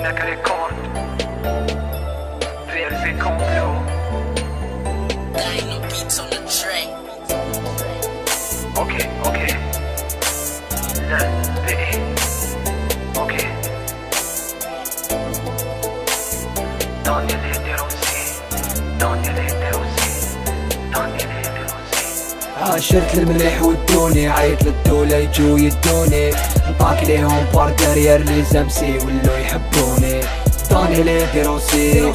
Dynamic Record PLV Complot Dino beats on the track. Ok لا بقي اوكي دانيال هيدروسي عاشرت المليح ودوني، عيط للدولة يجو يدوني، نطاك ليهم بار دارير لي زمسي ولو يحبوني. دانيال هيدروسي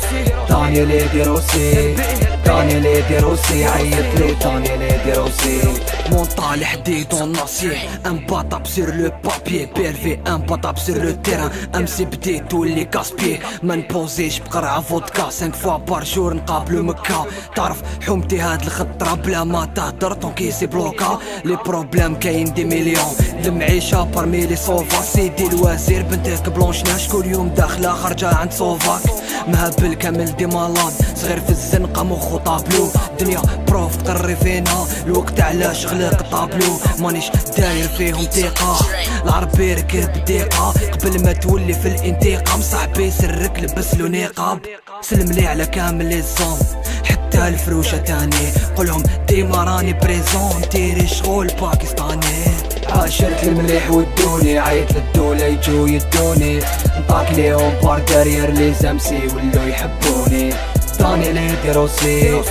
عيط لي دانيال هيدروسي. Montant les حديد en acier, imbattable sur le papier, PLV imbattable sur le terrain, MC بدي تولي كاسبي. ما نبوزيش بقرعة فودكا 5 fois par jour نقابلو مكة. تعرف حومتي هاد الخطرة بلا ما تهدر طونكيسي بلوكا. لي بروبلام كاين دي مليون، المعيشة برمي لي صوفا. سيدي الوزير بنتك بلونش ناش كل يوم داخلة خارجة عند صوفاك. مهبل كامل دي مالاد، صغير في الزنقة مخو طابلو. دنيا بروف تقري فينا، الوقت علاش غلق طابلو. مانيش داير فيهم ثقة، العربي ركب دقيقة قبل ما تولي في الانتقام. صاحبي سرك لبسلو نقاب، سلم لي على كامل لي زون حتى الفروشة تاني. قولهم ديما راني بريزون، تيري شغل باكستاني. عاشرت المليح ودوني، عيط للدولة يجو يدوني، نطاك ليهم بار دارير لي زمسي ولو يحبوني. دانيال هيدروسي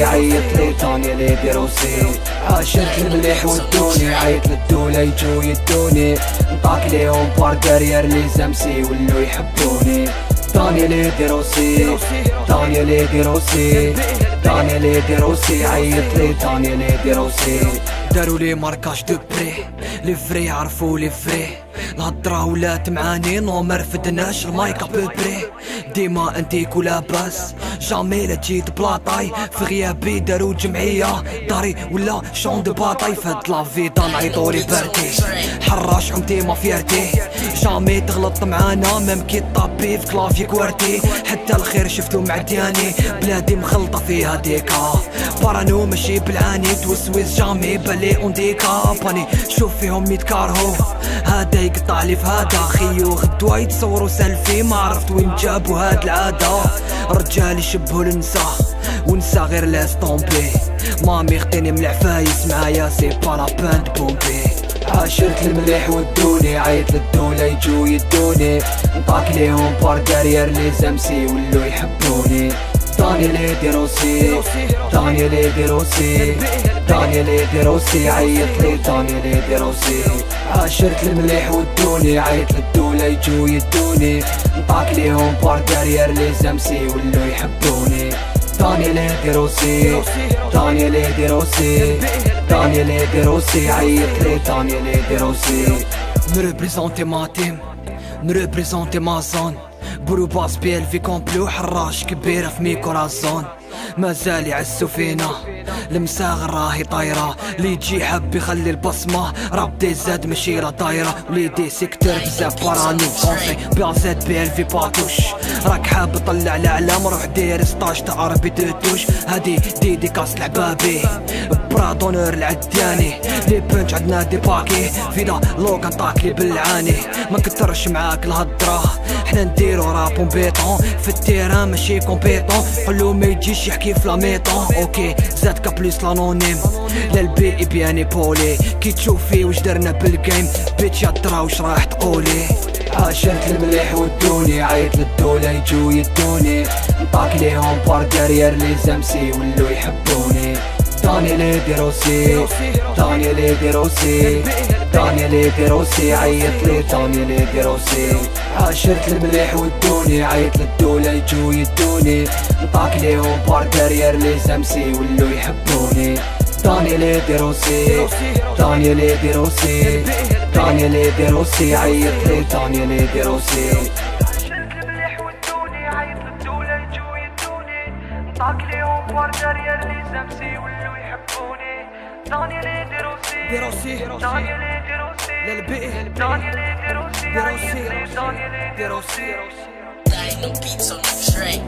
عيط لي دانيال هيدروسي. عاشرت المليح ودوني، عيط للدولة يجو يدوني، نطاك ليهم بار دارير لي زمسي ولو يحبوني. دانيال هيدروسي عيط لي دانيال هيدروسي. داروا لي ماركاج دو بري، لي فري عرفوا لي فري. الهضرة ولات معاني نو مرفدناش المايك ابوبري. ديما انتيك ولاباس جامي لا تجي بلاطاي. في غيابي دارو جمعية داري ولا شون دو باطاي. فهاد لافيدا نعيطولي بارتي، حراش عمتي ما فيرتي. جامي تغلط معانا ميم كي طابي في كلافي كوارتي. حتى الخير شفتو معدياني، بلادي مخلطة فيها ديكا. بارانو ماشي بالعاني، توسويس جامي بالي اون ديكا. باني شوف فيهم يتكارهو، هادا يقطع لي في هادا. خيو غدوا يتصوروا سيلفي، ما عرفت وين جابوا هاد العادة. رجال يشبهوا النسا ونسا غير لاس طومبي. مامي خطيني من العفايس معايا سي با لا بان بومبي. عاشرت المليح ودوني، عيط للدولة يجو يدوني، نطاك ليهم بار دارير لي زمسي ولو يحبوني. دانيال هيدروسي عيط لي دانيال هيدروسي. عاشرت المليح ودوني، عيط للدولة يجو يدوني، نطاك ليهم بار دارير لي زمسي ولو يحبوني. دانيال هيدروسي عيط لي دانيال هيدروسي. نريبريزونتي ما تيم، نريبريزونتي ما زون، برو باس PLV كومبلو. حراش كبيرة في ميكورازون، مازال يعزو فينا. المساغ راهي طايرة، لي تجي حب يخلي البصمة. راب دي زاد ماشي را دايرة، وليدي سيكتور بزاف بارانو. فونسي بيازاد PLV باتوش، راك حاب طلع الأعلام روح دير ستاج تاع عربي دوتوش. هادي ديديكاس لعبابي برادونور العدياني. لي بنج عندنا دي باكي، فينا لوكا نطاكلي بالعاني. ما كترش معاك الهضرة، حنا نديرو راب بيطون في التيران ماشي كومبيتون. قولو ما يجيش يحكي في لاميطون. اوكي زادكا بليس لانونيم، لا البي بياني بولي. كي تشوفي واش درنا بالجيم بيتش يا واش راح تقولي. عاشرت المليح ودوني، عيط للدولة يجو يدوني، نطاك ليهم بار دارير لي زمسي ولو يحبوني. دانيال هيدروسي عيط لي دانيال هيدروسي. عاشرت المليح ودوني، عيط للدولة يجو يدوني، نطاك ليهم بار دارير لي زمسي ولو يحبوني. دانيال هيدروسي عيط لي دانيال هيدروسي. عاشرت المليح ودوني، عيط للدولة يجو يدوني، نطاك ليهم بار دارير لي زمسي ولو يحبوني. دانيال هيدروسي للبئ دانيال هيدروسي عيط لي دانيال هيدروسي. Dino beats on the track.